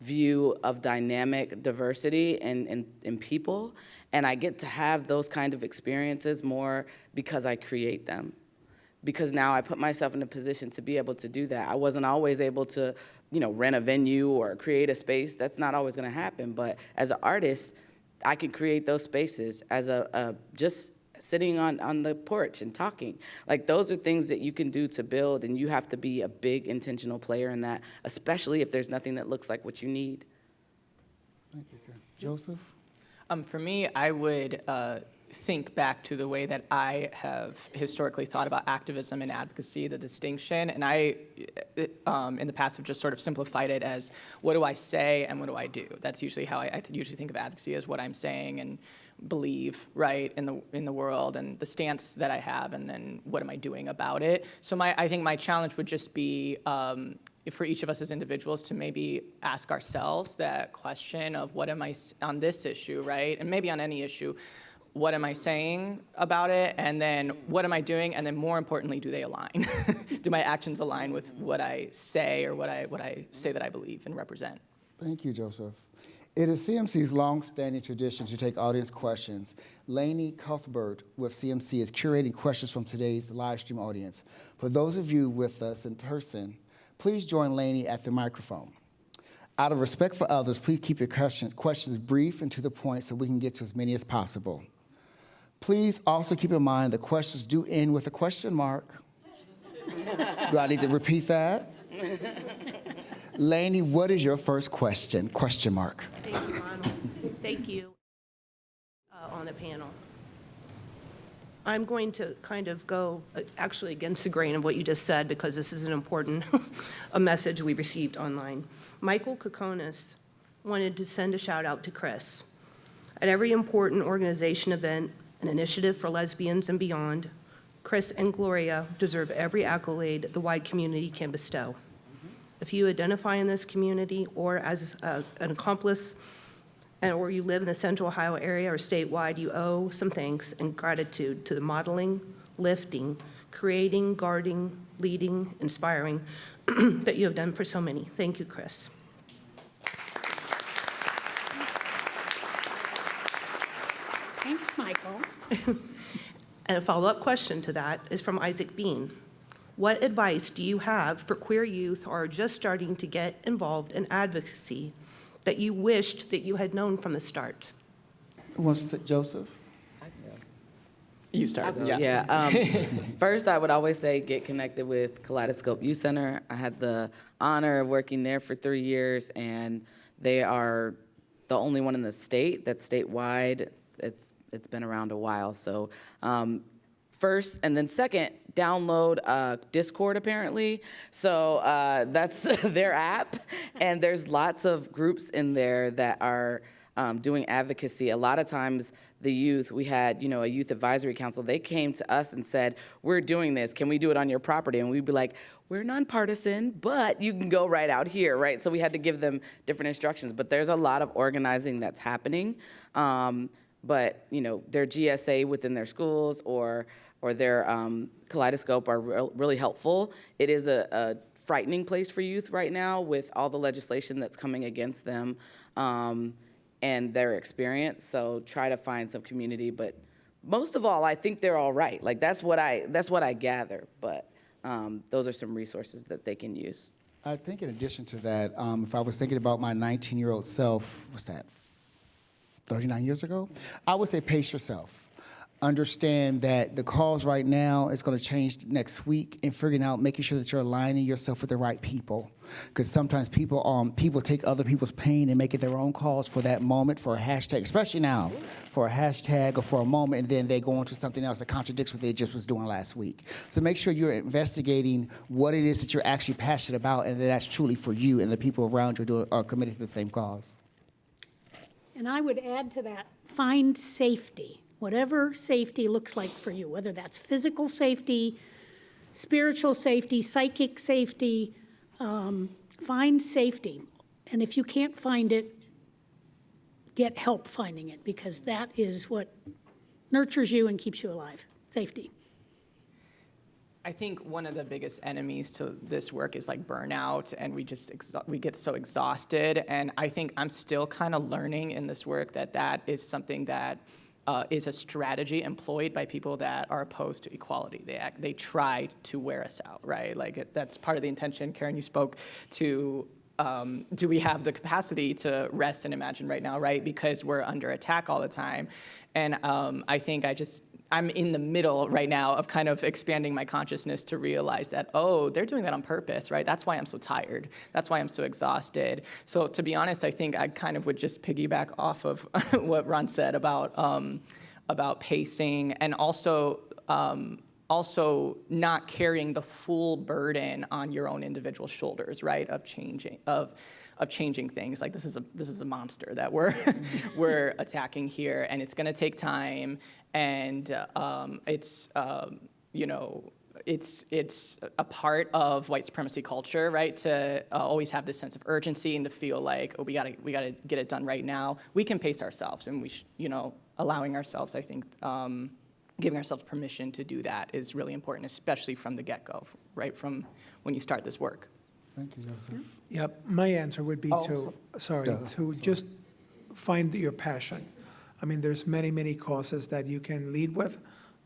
view of dynamic diversity in people, and I get to have those kind of experiences more because I create them. Because now I put myself in a position to be able to do that. I wasn't always able to, rent a venue or create a space. That's not always going to happen. But as an artist, I can create those spaces as just sitting on the porch and talking. Like, those are things that you can do to build, and you have to be a big intentional player in that, especially if there's nothing that looks like what you need. Thank you, Karen. Joseph? For me, I would think back to the way that I have historically thought about activism and advocacy, the distinction, and I, in the past, have just sort of simplified it as what do I say and what do I do. That's usually how I usually think of advocacy, as what I'm saying and believe, right, in the world, and the stance that I have, and then what am I doing about it. So I think my challenge would just be for each of us as individuals to maybe ask ourselves that question of what am I on this issue, right, and maybe on any issue. What am I saying about it, and then what am I doing, and then more importantly, do they align? Do my actions align with what I say or what I say that I believe and represent? Thank you, Joseph. It is CMC's long-standing tradition to take audience questions. Lainey Cuthbert with CMC is curating questions from today's live stream audience. For those of you with us in person, Please join Lainey at the microphone. Out of respect for others, please keep your questions brief and to the point so we can get to as many as possible. Please also keep in mind the questions do end with a question mark. Do I need to repeat that? Lainey, what is your first question? Question mark. Thank you, Ronald. Thank you on the panel. I'm going to kind of go actually against the grain of what you just said because this is an important a message we received online. Michael Kokonis wanted to send a shout out to Chris. At every important organization event, an initiative for lesbians and beyond, Chris and Gloria deserve every accolade the wide community can bestow. If you identify in this community or as an accomplice, or you live in the Central Ohio area or statewide, you owe some thanks and gratitude to the modeling, lifting, creating, guarding, leading, inspiring that you have done for so many. Thank you, Chris. Thanks, Michael. And a follow-up question to that is from Isaac Bean. What advice do you have for queer youth who are just starting to get involved in advocacy that you wished that you had known from the start? Who wants to, Joseph? You start. First, I would always say get connected with Kaleidoscope Youth Center. I had the honor of working there for 3 years, and they are the only one in the state that's statewide. It's been around a while. So first, and then second, download Discord apparently. So that's their app, and there's lots of groups in there that are doing advocacy. A lot of times the youth, we had, a youth advisory council, they came to us and said, we're doing this, can we do it on your property? And we'd be like, we're nonpartisan, but you can go right out here, right? So we had to give them different instructions, but there's a lot of organizing that's happening. But, their GSA within their schools or their Kaleidoscope are really helpful. It is a frightening place for youth right now with all the legislation that's coming against them. And their experience, so try to find some community. But most of all, I think they're all right. Like that's what I gather. But those are some resources that they can use. I think in addition to that, if I was thinking about my 19-year-old self, what's that, 39 years ago? I would say pace yourself. Understand that the cause right now is going to change next week, and figuring out, making sure that you're aligning yourself with the right people. Because sometimes people take other people's pain and make it their own cause for that moment, for a hashtag, especially now, for a hashtag or for a moment, and then they go into something else that contradicts what they just was doing last week. So make sure you're investigating what it is that you're actually passionate about, and that that's truly for you and the people around you are committed to the same cause. And I would add to that, find safety. Whatever safety looks like for you, whether that's physical safety, spiritual safety, psychic safety, find safety. And if you can't find it, get help finding it, because that is what nurtures you and keeps you alive, safety. I think one of the biggest enemies to this work is like burnout, and we get so exhausted. And I think I'm still kind of learning in this work that is something that is a strategy employed by people that are opposed to equality. They try to wear us out, right? Like that's part of the intention. Karen, you spoke to, do we have the capacity to rest and imagine right now, right? Because we're under attack all the time. And I think I'm in the middle right now of kind of expanding my consciousness to realize that, oh, they're doing that on purpose, right? That's why I'm so tired. That's why I'm so exhausted. So to be honest, I think I kind of would just piggyback off of what Ron said about pacing, and also not carrying the full burden on your own individual shoulders, right? Of changing things. Like this is a monster that we're attacking here, and it's going to take time. And it's a part of white supremacy culture, right? To always have this sense of urgency and to feel like, oh, we gotta get it done right now. We can pace ourselves, and allowing ourselves, I think, giving ourselves permission to do that is really important, especially from the get-go, right? From when you start this work. Thank you, Joseph. Yep, my answer would be to just find your passion. I mean, there's many, many causes that you can lead with.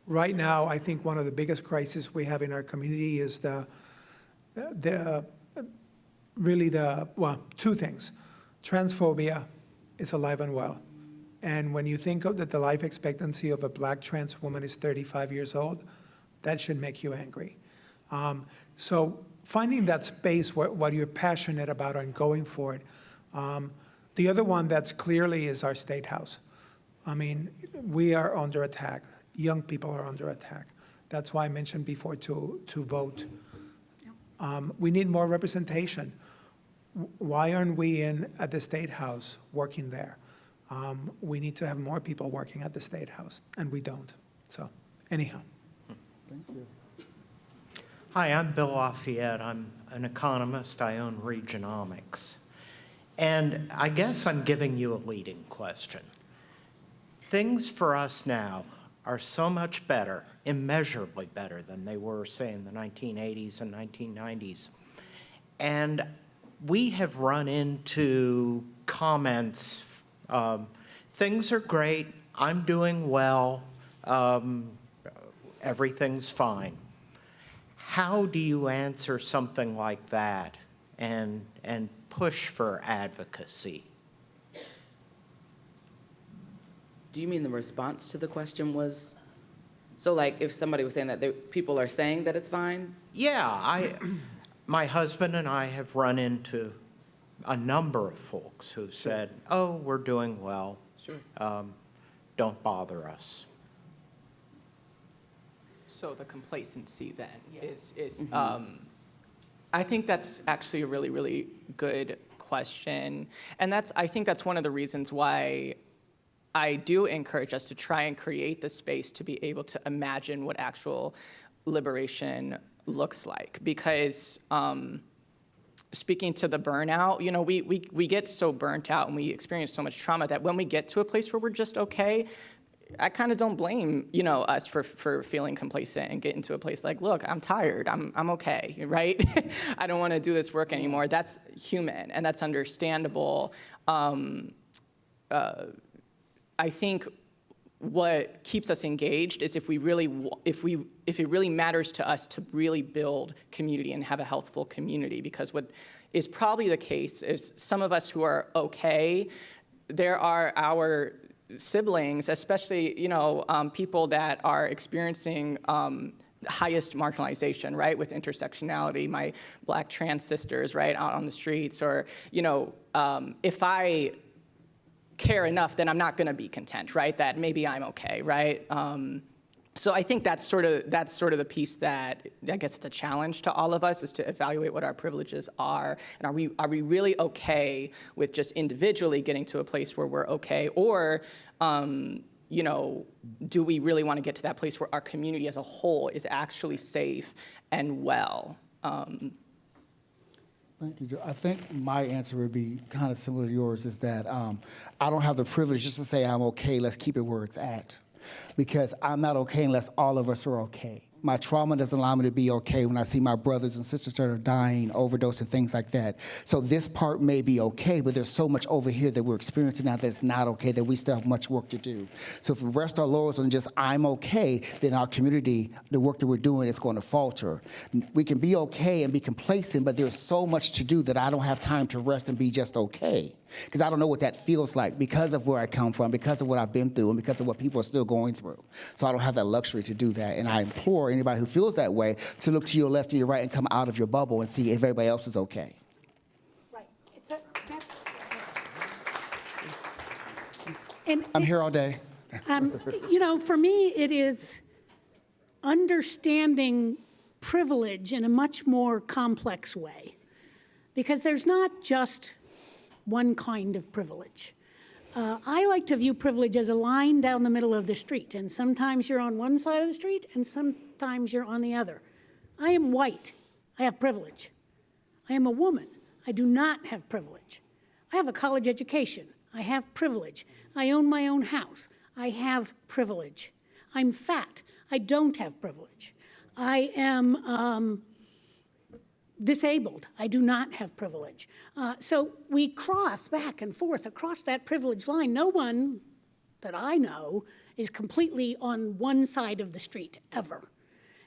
Right now, I think one of the biggest crises we have in our community is the really two things. Transphobia is alive and well. And when you think of that the life expectancy of a black trans woman is 35 years old, that should make you angry. So finding that space what you're passionate about and going for it. The other one that's clearly is our state house. I mean, we are under attack. Young people are under attack. That's why I mentioned before to vote. We need more representation. Why aren't we at the State House working there? We need to have more people working at the State House, and we don't. So anyhow. Thank you. Hi, I'm Bill Lafayette. I'm an economist. I own Regionomics. And I guess I'm giving you a leading question. Things for us now are so much better, immeasurably better than they were, say, in the 1980s and 1990s. And we have run into comments, things are great, I'm doing well, everything's fine. How do you answer something like that and push for advocacy? Do you mean the response to the question was, so like if somebody was saying that people are saying that it's fine? Yeah, my husband and I have run into a number of folks who've said, oh, we're doing well. Sure. Don't bother us. So the complacency then is I think that's actually a really, really good question. And I think that's one of the reasons why I do encourage us to try and create the space to be able to imagine what actual liberation looks like. Because speaking to the burnout, you know, we get so burnt out and we experience so much trauma that when we get to a place where we're just okay, I kind of don't blame, you know, us for feeling complacent and getting to a place like, look, I'm tired, I'm okay, right? I don't want to do this work anymore. That's human and that's understandable. I think what keeps us engaged is if it really matters to us to really build community and have a healthful community. Because what is probably the case is some of us who are okay, there are our siblings, especially, you know, people that are experiencing highest marginalization, right, with intersectionality, my black trans sisters, right, out on the streets, or, you know, if I care enough, then I'm not going to be content, right? That maybe I'm okay, right? So I think that's sort of the piece that I guess it's a challenge to all of us, is to evaluate what our privileges are, and are we really okay with just individually getting to a place where we're okay, or you know, do we really want to get to that place where our community as a whole is actually safe and well? Thank you, Joe. I think my answer would be kind of similar to yours, is that I don't have the privilege just to say I'm okay, let's keep it where it's at. Because I'm not okay unless all of us are okay. My trauma doesn't allow me to be okay when I see my brothers and sisters that are dying, overdosing, things like that. So this part may be okay, but there's so much over here that we're experiencing now that's not okay, that we still have much work to do. So if we rest our laurels on just I'm okay, then our community, the work that we're doing, is going to falter. We can be okay and be complacent, but there's so much to do that I don't have time to rest and be just okay. Because I don't know what that feels like because of where I come from, because of what I've been through, and because of what people are still going through. So I don't have that luxury to do that. And I implore anybody who feels that way to look to your left and your right and come out of your bubble and see if everybody else is okay. Right. And I'm here all day. You know, for me, it is understanding privilege in a much more complex way. Because there's not just one kind of privilege. I like to view privilege as a line down the middle of the street, and sometimes you're on one side of the street, and sometimes you're on the other. I am white. I have privilege. I am a woman. I do not have privilege. I have a college education. I have privilege. I own my own house. I have privilege. I'm fat. I don't have privilege. I am disabled. I do not have privilege. So we cross back and forth across that privilege line. No one that I know is completely on one side of the street ever.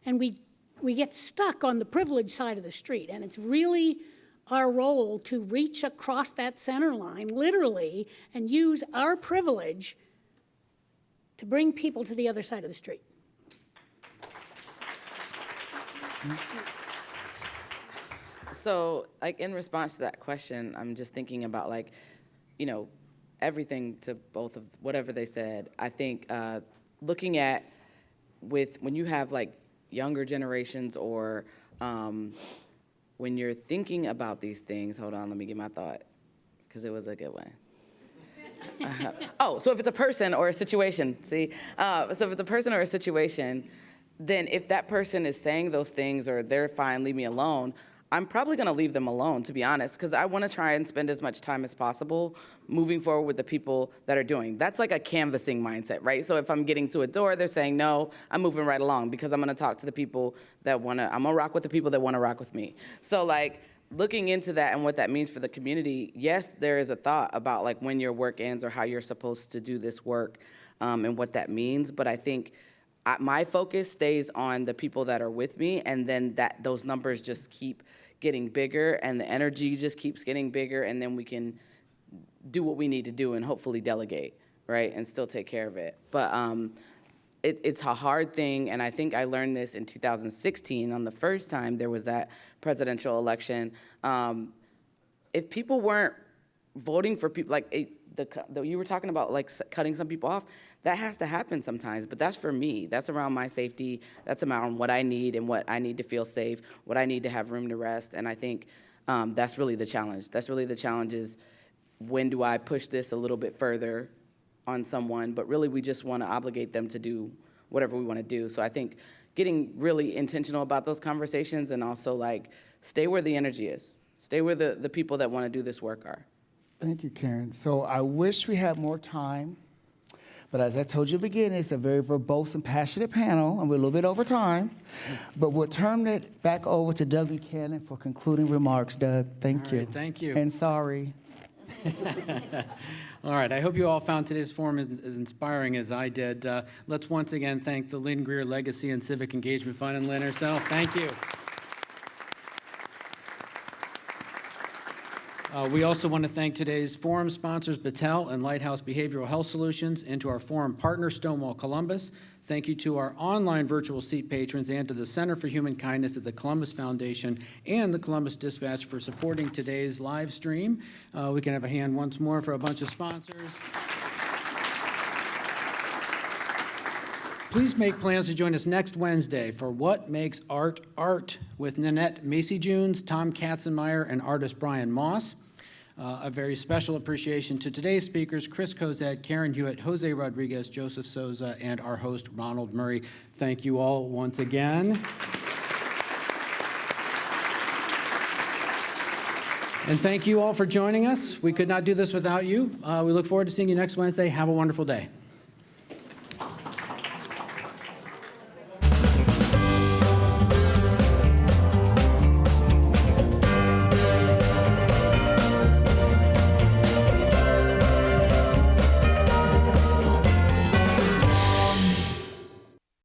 And we get stuck on the privileged side of the street. And it's really our role to reach across that center line, literally, and use our privilege to bring people to the other side of the street. So, like, in response to that question, I'm just thinking about, like, you know, everything to both of whatever they said. I think looking at when you have, like, younger generations or when you're thinking about these things, hold on, let me get my thought, because it was a good one. So if it's a person or a situation, so if it's a person or a situation, then if that person is saying those things or they're fine, leave me alone, I'm probably going to leave them alone, to be honest, because I want to try and spend as much time as possible moving forward with the people that are doing. That's like a canvassing mindset, right? So if I'm getting to a door, they're saying no, I'm moving right along because I'm going to talk to the people that want to, I'm going to rock with the people that want to rock with me. So, like, looking into that and what that means for the community, yes, there is a thought about, like, when your work ends or how you're supposed to do this work and what that means. But I think my focus stays on the people that are with me, and then those numbers just keep getting bigger and the energy just keeps getting bigger, and then we can do what we need to do and hopefully delegate, right, and still take care of it. But it's a hard thing, and I think I learned this in 2016 on the first time there was that presidential election. If people weren't voting for people, like you were talking about, like, cutting some people off, that has to happen sometimes, but that's for me. That's around my safety. That's around what I need and what I need to feel safe, what I need to have room to rest, and I think that's really the challenge. That's really the challenge is, when do I push this a little bit further on someone? But really, we just want to obligate them to do whatever we want to do. So I think getting really intentional about those conversations, and also, like, stay where the energy is. Stay where the people that want to do this work are. Thank you, Karen. So I wish we had more time, but as I told you at the beginning, it's a very verbose and passionate panel, and we're a little bit over time. But we'll turn it back over to Doug Buchanan for concluding remarks. Doug, thank All you. right, thank you. And sorry. All right, I hope you all found today's forum as inspiring as I did. Let's once again thank the Lynn Greer Legacy and Civic Engagement Fund and Lynn herself. Thank you. We also want to thank today's forum sponsors, Battelle and Lighthouse Behavioral Health Solutions, and to our forum partner, Stonewall Columbus. Thank you to our online virtual seat patrons and to the Center for Human Kindness at the Columbus Foundation and the Columbus Dispatch for supporting today's live stream. We can have a hand once more for a bunch of sponsors. Please make plans to join us next Wednesday for What Makes Art Art with Nanette Macy-Junes, Tom Katzenmeyer, and artist Brian Moss. A very special appreciation to today's speakers, Chris Cozad, Karen Hewitt, José Rodriguez, Joseph Soza, and our host, Ronald Murray. Thank you all once again. And thank you all for joining us. We could not do this without you. We look forward to seeing you next Wednesday. Have a wonderful day.